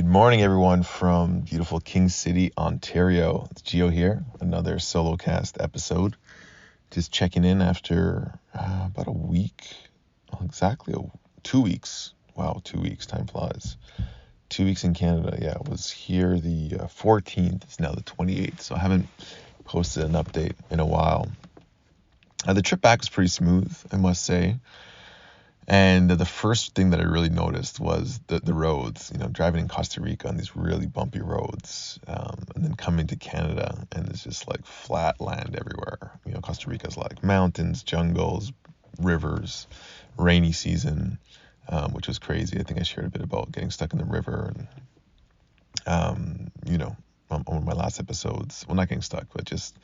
morning, everyone, from beautiful King City, Ontario. It's Gio here, another solo cast episode. Just checking in after about a week, exactly 2 weeks. Wow, 2 weeks, time flies. 2 weeks in Canada. Yeah, I was here the 14th. It's now the 28th, so I haven't posted an update in a while. The trip back was pretty smooth, I must say. And the first thing that I really noticed was the roads, driving in Costa Rica on these really bumpy roads, and then coming to Canada, and it's just like flat land everywhere. Costa Rica's like mountains, jungles, rivers, rainy season, which was crazy. I think I shared a bit about getting stuck in the river and, on one of my last episodes. Well, not getting stuck, but just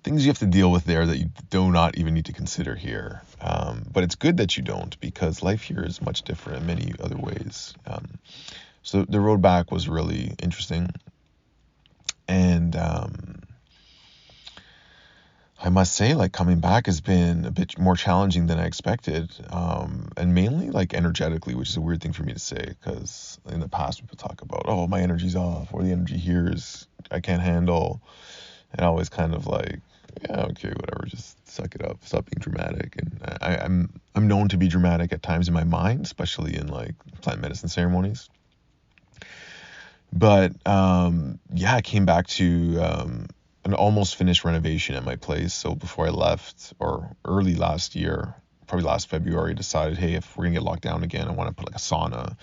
things you have to deal with there that you do not even need to consider here. But it's good that you don't, because life here is much different in many other ways. So the road back was really interesting. And I must say, coming back has been a bit more challenging than I expected. And mainly energetically, which is a weird thing for me to say, because in the past people talk about, oh, my energy's off, or the energy here is I can't handle. And I always kind of yeah, okay, whatever, just suck it up, stop being dramatic. And I'm known to be dramatic at times in my mind, especially in plant medicine ceremonies. But I came back to an almost finished renovation at my place. So before I left, or early last year, probably last February, decided, hey, if we're gonna get locked down again, I want to put a sauna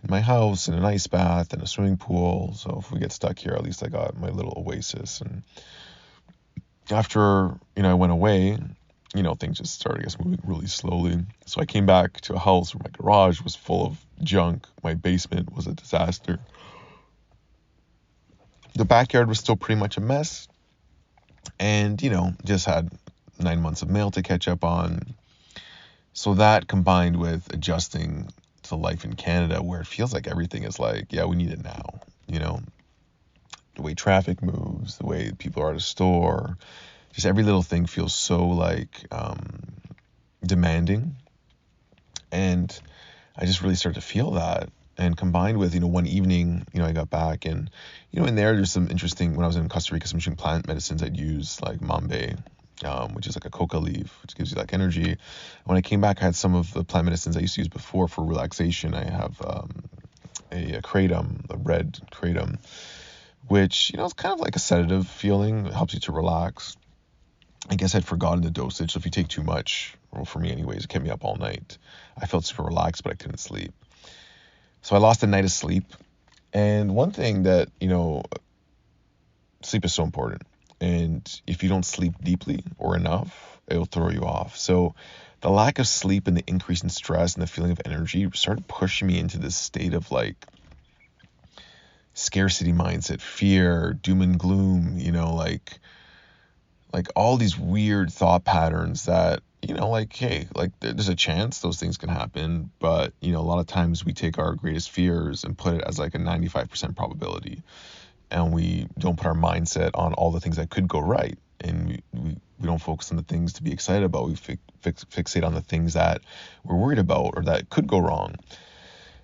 in my house and an ice bath and a swimming pool. So if we get stuck here, at least I got my little oasis. And after, I went away, things just started, moving really slowly. So I came back to a house where my garage was full of junk. My basement was a disaster. The backyard was still pretty much a mess. And, just had 9 months of mail to catch up on. So that combined with adjusting to life in Canada, where it feels like everything is we need it now, the way traffic moves, the way people are at a store, just every little thing feels so demanding. And I just really started to feel that. And combined with, one evening, I got back and, in there's some interesting, when I was in Costa Rica, some interesting plant medicines I'd use, like mambe, which is a coca leaf, which gives you energy. When I came back, I had some of the plant medicines I used to use before for relaxation. I have a kratom, a red kratom, which, is kind of like a sedative feeling. It helps you to relax. I guess I'd forgotten the dosage. So if you take too much, well, for me anyways, it kept me up all night. I felt super relaxed, but I couldn't sleep. So I lost a night of sleep. And one thing that, sleep is so important. And if you don't sleep deeply or enough, it'll throw you off. So the lack of sleep and the increase in stress and the feeling of energy started pushing me into this state of scarcity mindset, fear, doom and gloom, all these weird thought patterns that, hey, there's a chance those things can happen. But, a lot of times we take our greatest fears and put it as a 95% probability. And we don't put our mindset on all the things that could go right. And we don't focus on the things to be excited about. We fixate on the things that we're worried about or that could go wrong.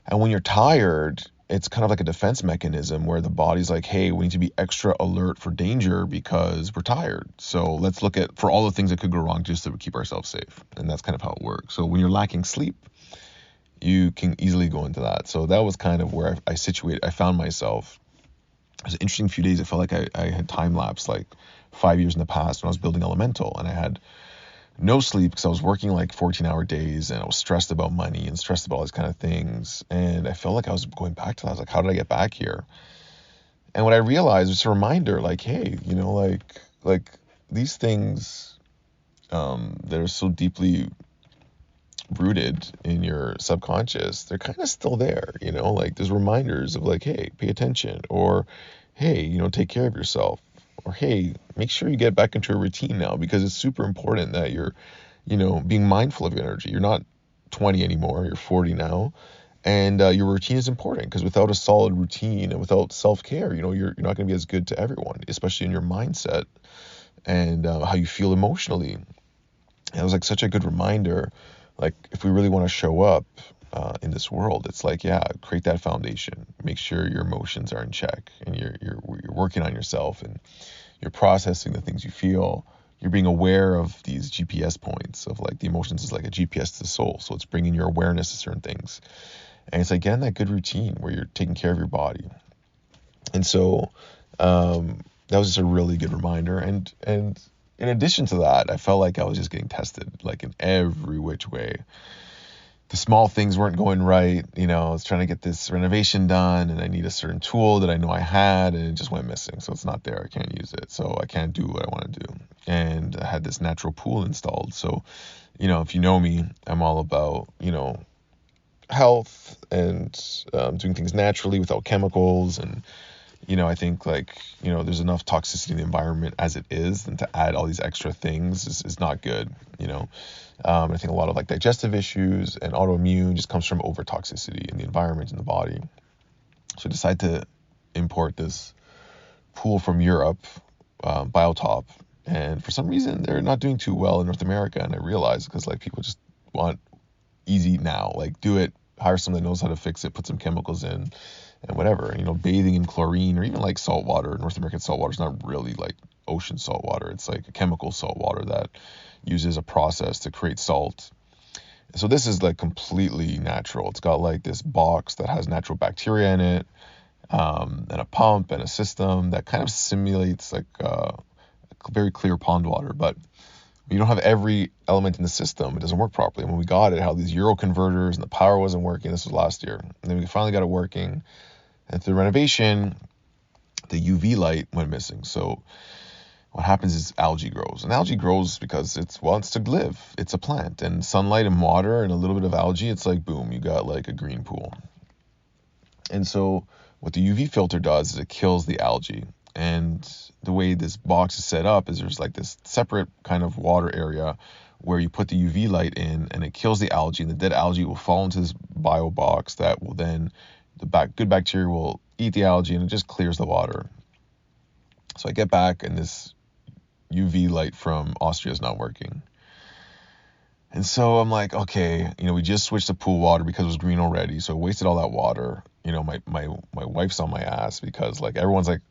And when you're tired, it's kind of like a defense mechanism where the body's hey, we need to be extra alert for danger because we're tired. So let's look for all the things that could go wrong just to keep ourselves safe. And that's kind of how it works. So when you're lacking sleep, you can easily go into that. So that was kind of where I found myself. It was an interesting few days. I felt like I had time lapsed 5 years in the past when I was building Elemental, and I had no sleep because I was working 14-hour days, and I was stressed about money and stressed about all these kind of things. And I felt like I was going back to that. I was how did I get back here? And what I realized was a reminder, hey, these things that are so deeply rooted in your subconscious, they're kind of still there, there's reminders of hey, pay attention, or hey, take care of yourself, or hey, make sure you get back into a routine now, because it's super important that you're, being mindful of your energy. You're not 20 anymore, you're 40 now. And your routine is important, because without a solid routine and without self-care, you're not going to be as good to everyone, especially in your mindset and how you feel emotionally. And it was such a good reminder. If we really want to show up, in this world. It's like, yeah, create that foundation. Make sure your emotions are in check, and you're working on yourself, and you're processing the things you feel. You're being aware of these GPS points of like the emotions is like a GPS to the soul. So it's bringing your awareness to certain things. And it's like getting that good routine where you're taking care of your body. And so that was just a really good reminder. And in addition to that, I felt like I was just getting tested like in every which way. The small things weren't going right. I was trying to get this renovation done, and I need a certain tool that I know I had, and it just went missing. So it's not there. I can't use it. So I can't do what I want to do. And I had this natural pool installed. So, if you know me, I'm all about, health and doing things naturally without chemicals. And, I think like, there's enough toxicity in the environment as it is, and to add all these extra things is not good, I think a lot of like digestive issues and autoimmune just comes from over toxicity in the environment, in the body. So I decided to import this pool from Europe, Biotop, and for some reason they're not doing too well in North America. And I realized because like people just want easy now, like do it, hire someone that knows how to fix it, put some chemicals in, and whatever. Bathing in chlorine or even like salt water. North American salt water is not really like ocean salt water. It's like a chemical salt water that uses a process to create salt. So this is like completely natural. It's got like this box that has natural bacteria in it, and a pump and a system that kind of simulates like very clear pond water. But you don't have every element in the system. It doesn't work properly. And when we got it, how these Euro converters and the power wasn't working. This was last year. And then we finally got it working. And through renovation, the UV light went missing. So what happens is algae grows. And algae grows because it's to live. It's a plant. And sunlight and water and a little bit of algae, it's like, boom, you got like a green pool. And so what the UV filter does is it kills the algae. And the way this box is set up is there's like this separate kind of water area where you put the UV light in, and it kills the algae, and the dead algae will fall into this bio box that will then, good bacteria will eat the algae, and it just clears the water. So I get back, and this UV light from Austria is not working. And so I'm like, okay, we just switched to pool water because it was green already. So I wasted all that water. My wife's on my ass because like everyone's like,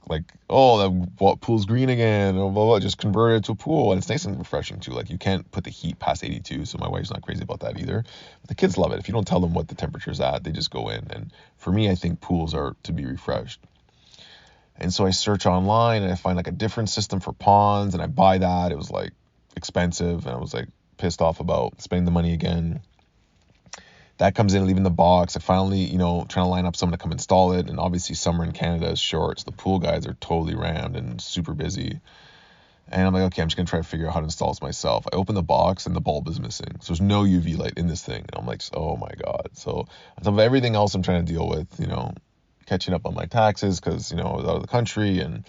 oh, that pool's green again, blah, blah, blah, just convert it to a pool. And it's nice and refreshing too. Like you can't put the heat past 82. So my wife's not crazy about that either. But the kids love it. If you don't tell them what the temperature's at, they just go in. And for me, I think pools are to be refreshed. And so I search online and I find like a different system for ponds, and I buy that. It was like expensive, and I was like pissed off about spending the money again. That comes in, leaving the box. I finally, trying to line up someone to come install it. And obviously summer in Canada is short, so the pool guys are totally rammed and super busy. And I'm like, okay, I'm just going to try to figure out how to install this myself. I open the box and the bulb is missing. So there's no UV light in this thing. And I'm like, oh my God. So on top of everything else I'm trying to deal with, catching up on my taxes because, I was out of the country, and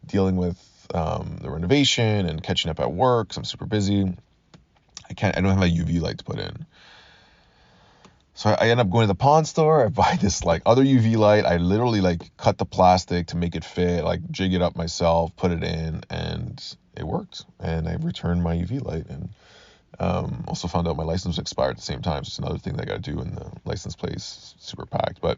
dealing with the renovation and catching up at work because I'm super busy. I don't have a UV light to put in. So I end up going to the pawn store. I buy this like other UV light. I literally like cut the plastic to make it fit, like jig it up myself, put it in, and it worked. And I returned my UV light, and also found out my license was expired at the same time. So it's another thing that I got to do in the license place, super packed. But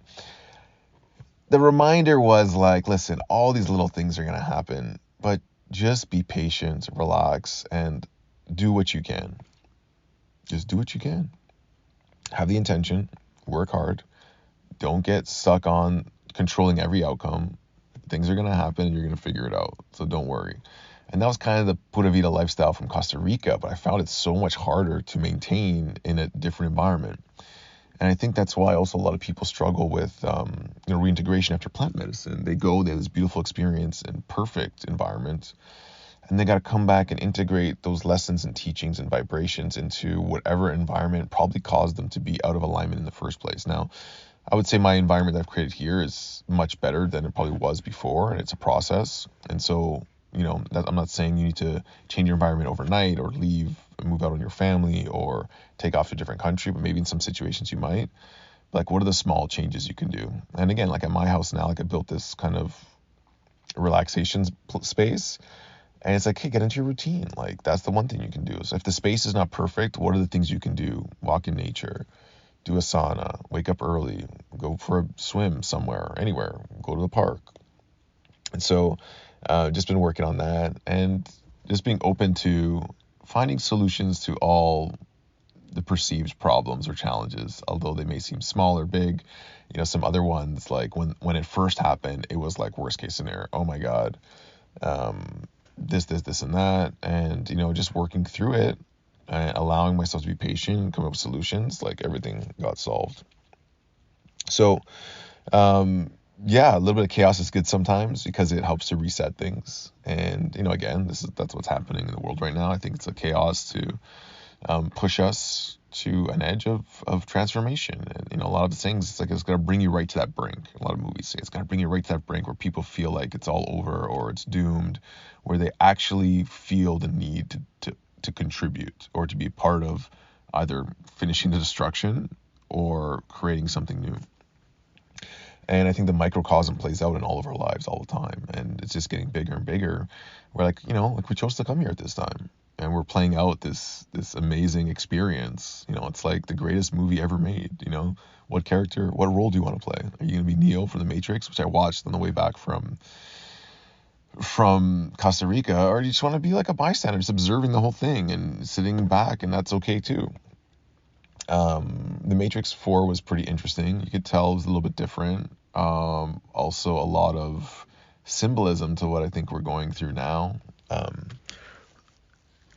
the reminder was like, listen, all these little things are going to happen, but just be patient, relax, and do what you can. Just do what you can. Have the intention, work hard, don't get stuck on controlling every outcome. Things are going to happen, and you're going to figure it out. So don't worry. And that was kind of the Pura Vida lifestyle from Costa Rica, but I found it so much harder to maintain in a different environment. And I think that's why also a lot of people struggle with reintegration after plant medicine. They have this beautiful experience in perfect environment, and they got to come back and integrate those lessons and teachings and vibrations into whatever environment probably caused them to be out of alignment in the first place. Now, I would say my environment that I've created here is much better than it probably was before, and it's a process. And so, I'm not saying you need to change your environment overnight or leave and move out on your family or take off to a different country, but maybe in some situations you might. Like, what are the small changes you can do? And again, like at my house now, like I built this kind of relaxation space. And it's like, hey, get into your routine. Like, that's the one thing you can do. So if the space is not perfect, what are the things you can do? Walk in nature, do a sauna, wake up early, go for a swim somewhere, anywhere, go to the park. And so just been working on that, and just being open to finding solutions to all the perceived problems or challenges, although they may seem small or big. Some other ones, like when it first happened, it was like worst case scenario. Oh my God, this, and that. And, just working through it, allowing myself to be patient and come up with solutions, like everything got solved. So, yeah, a little bit of chaos is good sometimes because it helps to reset things. And, again, that's what's happening in the world right now. I think it's a chaos to push us to an edge of transformation. And, a lot of the things, it's like it's going to bring you right to that brink. A lot of movies say it's going to bring you right to that brink where people feel like it's all over or it's doomed, where they actually feel the need to contribute or to be a part of either finishing the destruction or creating something new. And I think the microcosm plays out in all of our lives all the time. And it's just getting bigger and bigger. We're like, like we chose to come here at this time. And we're playing out this amazing experience. It's like the greatest movie ever made. What role do you want to play? Are you going to be Neo from The Matrix, which I watched on the way back from Costa Rica? Or do you just want to be like a bystander, just observing the whole thing and sitting back, and that's okay too. The Matrix 4 was pretty interesting. You could tell it was a little bit different. Also a lot of symbolism to what I think we're going through now.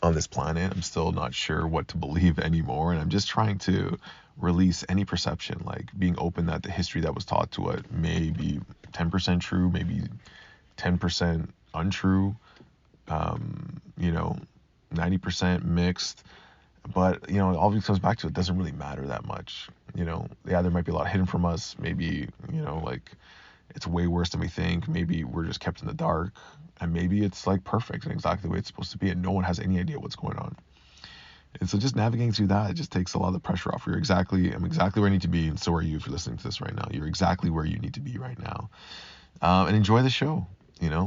On this planet, I'm still not sure what to believe anymore, and I'm just trying to release any perception, like being open that the history that was taught to it may be 10% true, maybe 10% untrue, 90% mixed. But, it always comes back to it doesn't really matter that much. Yeah, there might be a lot hidden from us. Maybe, like it's way worse than we think. Maybe we're just kept in the dark. And maybe it's like perfect and exactly the way it's supposed to be, and no one has any idea what's going on. And so just navigating through that, it just takes a lot of the pressure off. I'm exactly where I need to be, and so are you if you're listening to this right now. You're exactly where you need to be right now. And enjoy the show.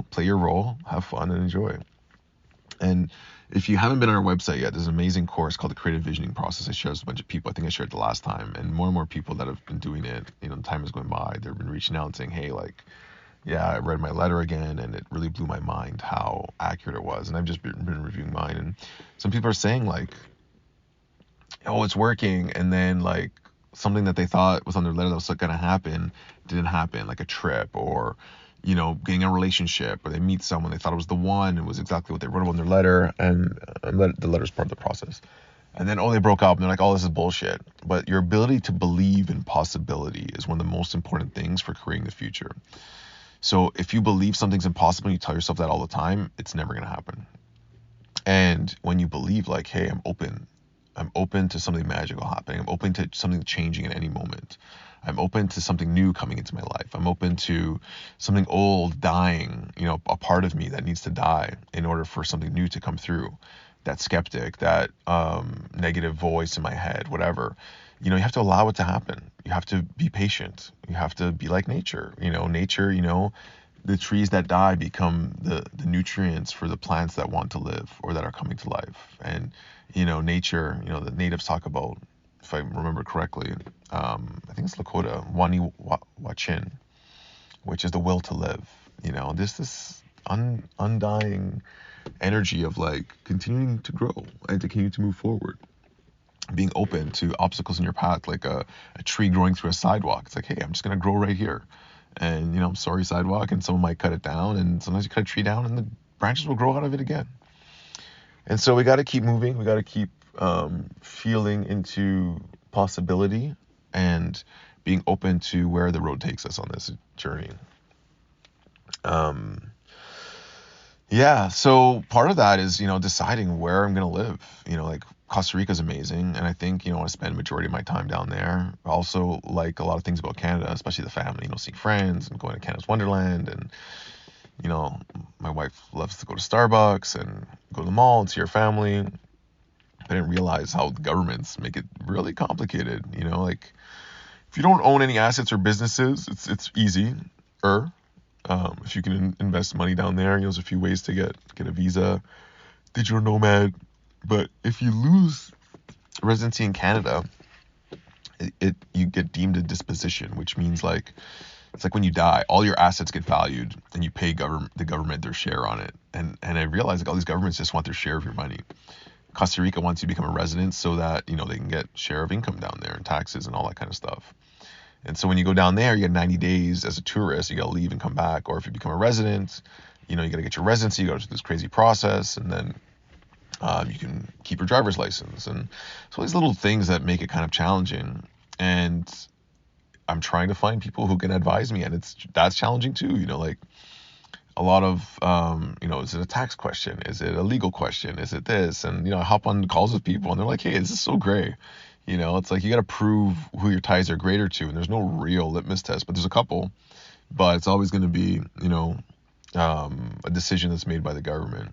Play your role, have fun, and enjoy. And if you haven't been on our website yet, there's an amazing course called the Creative Visioning Process. I shared with a bunch of people. I think I shared it the last time, and more people that have been doing it. The time is going by. They've been reaching out and saying, hey, like, yeah, I read my letter again, and it really blew my mind how accurate it was. And I've just been reviewing mine, and some people are saying like, oh, it's working, and then like something that they thought was on their letter that was going to happen didn't happen, like a trip or getting a relationship, or they meet someone they thought it was the one, it was exactly what they wrote about in their letter, and the letter's part of the process. And then, they broke up, and they're like, oh, this is bullshit. But your ability to believe in possibility is one of the most important things for creating the future. So if you believe something's impossible and you tell yourself that all the time, it's never going to happen. And when you believe like, hey, I'm open to something magical happening. I'm open to something changing at any moment. I'm open to something new coming into my life. I'm open to something old dying, a part of me that needs to die in order for something new to come through. That skeptic, that negative voice in my head, whatever. You have to allow it to happen. You have to be patient. You have to be like nature. Nature, the trees that die become the nutrients for the plants that want to live or that are coming to life. And, nature, the natives talk about, if I remember correctly, I think it's Lakota, Wani Wachin, which is the will to live. This undying energy of like continuing to grow and to continue to move forward, being open to obstacles in your path, like a tree growing through a sidewalk. It's like, hey, I'm just going to grow right here. And, I'm sorry, sidewalk, and someone might cut it down, and sometimes you cut a tree down and the branches will grow out of it again. And so we got to keep moving. We got to keep feeling into possibility and being open to where the road takes us on this journey. Yeah, so part of that is, deciding where I'm going to live. Like Costa Rica is amazing, and I think, I want to spend the majority of my time down there. I also like a lot of things about Canada, especially the family, seeing friends and going to Canada's Wonderland. And, my wife loves to go to Starbucks and go to the mall and see her family. I didn't realize how the governments make it really complicated. Like if you don't own any assets or businesses, it's easy. If you can invest money down there, there's a few ways to get a visa, digital nomad. But if you lose residency in Canada, you get deemed a disposition, which means like it's like when you die, all your assets get valued and you pay the government their share on it. And I realized like all these governments just want their share of your money. Costa Rica wants you to become a resident so that, they can get share of income down there and taxes and all that kind of stuff. And so when you go down there, you get 90 days as a tourist, you got to leave and come back. Or if you become a resident, you got to get your residency, you go through this crazy process, and then you can keep your driver's license. And so these little things that make it kind of challenging. And I'm trying to find people who can advise me, and that's challenging too. Like a lot of, is it a tax question? Is it a legal question? Is it this? And, I hop on calls with people and they're like, hey, this is so gray. It's like you got to prove who your ties are greater to, and there's no real litmus test, but there's a couple, but it's always going to be, a decision that's made by the government.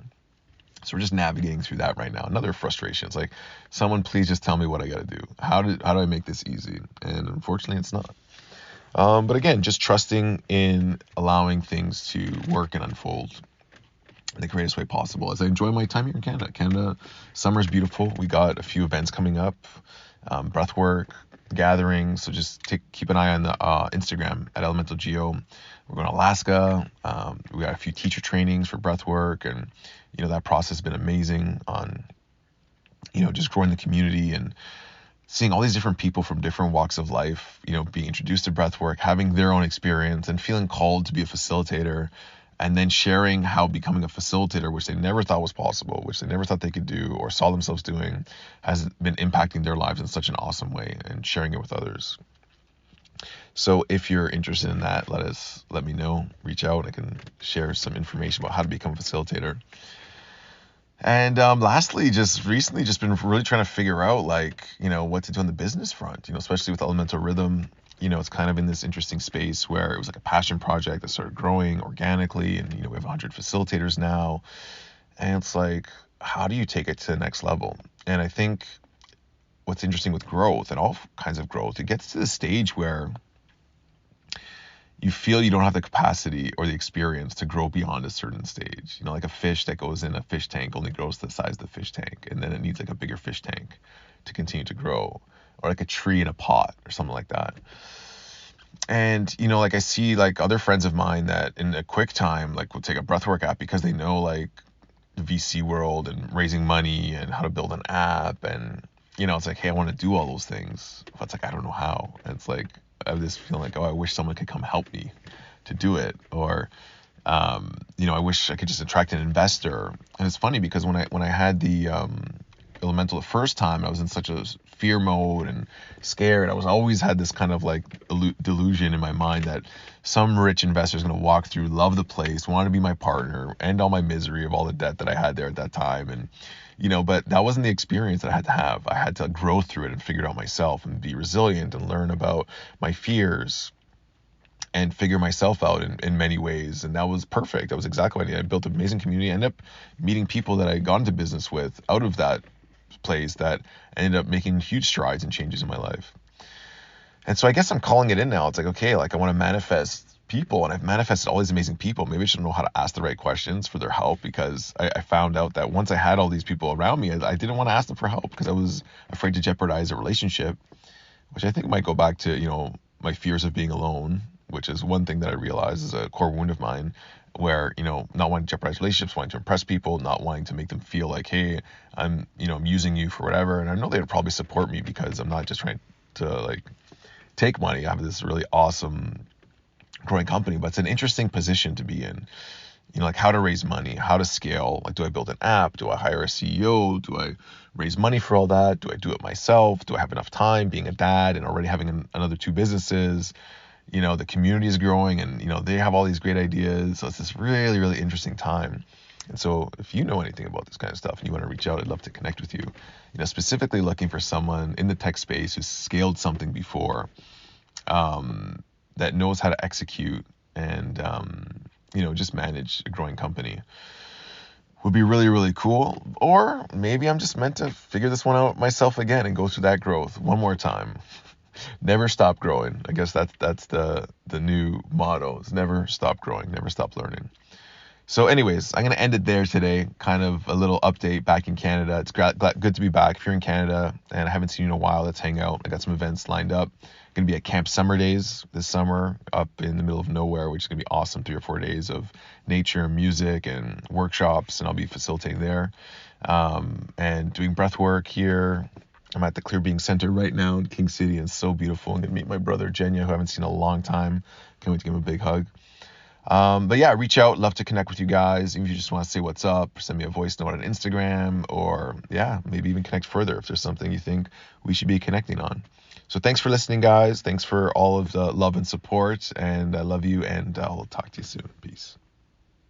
So we're just navigating through that right now. Another frustration. It's like, someone please just tell me what I got to do. How do I make this easy? And unfortunately, it's not. But again, just trusting in allowing things to work and unfold in the greatest way possible. As I enjoy my time here in Canada. Canada, summer's beautiful. We got a few events coming up, breathwork, gatherings. So just keep an eye on the Instagram at Elemental Geo. We're going to Alaska. We got a few teacher trainings for breathwork, and that process has been amazing on just growing the community and seeing all these different people from different walks of life, being introduced to breathwork, having their own experience, and feeling called to be a facilitator, and then sharing how becoming a facilitator, which they never thought was possible, which they never thought they could do or saw themselves doing, has been impacting their lives in such an awesome way, and sharing it with others. So if you're interested in that, let me know, reach out. I can share some information about how to become a facilitator. And lastly, just recently, just been really trying to figure out what to do on the business front, especially with Elemental Rhythm. It's kind of in this interesting space where it was like a passion project that started growing organically, and we have 100 facilitators now. And it's like, how do you take it to the next level? And I think what's interesting with growth and all kinds of growth, it gets to the stage where you feel you don't have the capacity or the experience to grow beyond a certain stage. Like a fish that goes in a fish tank only grows to the size of the fish tank, and then it needs like a bigger fish tank to continue to grow, or like a tree in a pot or something like that. And like I see like other friends of mine that in a quick time will take a breathwork app because they know like the VC world and raising money and how to build an app, and it's like, hey, I want to do all those things, but it's like I don't know how. And it's like I have this feeling like, oh, I wish someone could come help me to do it. Or, I wish I could just attract an investor. And it's funny because when I had the Elemental the first time, I was in such a fear mode and scared. I was always had this kind of like delusion in my mind that some rich investor is going to walk through, love the place, want to be my partner, end all my misery of all the debt that I had there at that time. And but that wasn't the experience that I had to have. I had to grow through it and figure it out myself and be resilient and learn about my fears and figure myself out in many ways. And that was perfect. That was exactly what I needed. I built an amazing community. I ended up meeting people that I got into business with out of that place that ended up making huge strides and changes in my life. And so I guess I'm calling it in now. It's like, okay, like I want to manifest people, and I've manifested all these amazing people. Maybe I should know how to ask the right questions for their help, because I found out that once I had all these people around me, I didn't want to ask them for help because I was afraid to jeopardize a relationship, which I think might go back to, my fears of being alone, which is one thing that I realized is a core wound of mine, where, not wanting to jeopardize relationships, wanting to impress people, not wanting to make them feel like, hey, I'm using you for whatever. And I know they would probably support me because I'm not just trying to take money. I have this really awesome growing company, but it's an interesting position to be in. How to raise money, how to scale. Do I build an app? Do I hire a CEO? Do I raise money for all that? Do I do it myself? Do I have enough time being a dad and already having another 2 businesses? The community is growing, and, they have all these great ideas. So it's this really, really interesting time. And so if you know anything about this kind of stuff and you want to reach out, I'd love to connect with you. Specifically looking for someone in the tech space who's scaled something before, that knows how to execute and, just manage a growing company would be really, really cool. Or maybe I'm just meant to figure this one out myself again and go through that growth one more time. Never stop growing. I guess that's the new motto, is never stop growing, never stop learning. So anyways, I'm going to end it there today. Kind of a little update back in Canada. It's good to be back. If you're in Canada and I haven't seen you in a while, let's hang out. I got some events lined up. Going to be at Camp Summer Days this summer up in the middle of nowhere, which is going to be awesome. 3 or 4 days of nature and music and workshops, and I'll be facilitating there. And doing breath work here. I'm at the Clear Being Center right now in King City, and it's so beautiful. I'm going to meet my brother Jenya, who I haven't seen in a long time. Can't wait to give him a big hug. But yeah, reach out. Love to connect with you guys. Even if you just want to say what's up, or send me a voice note on Instagram, or yeah, maybe even connect further if there's something you think we should be connecting on. So thanks for listening, guys. Thanks for all of the love and support, and I love you, and I'll talk to you soon. Peace.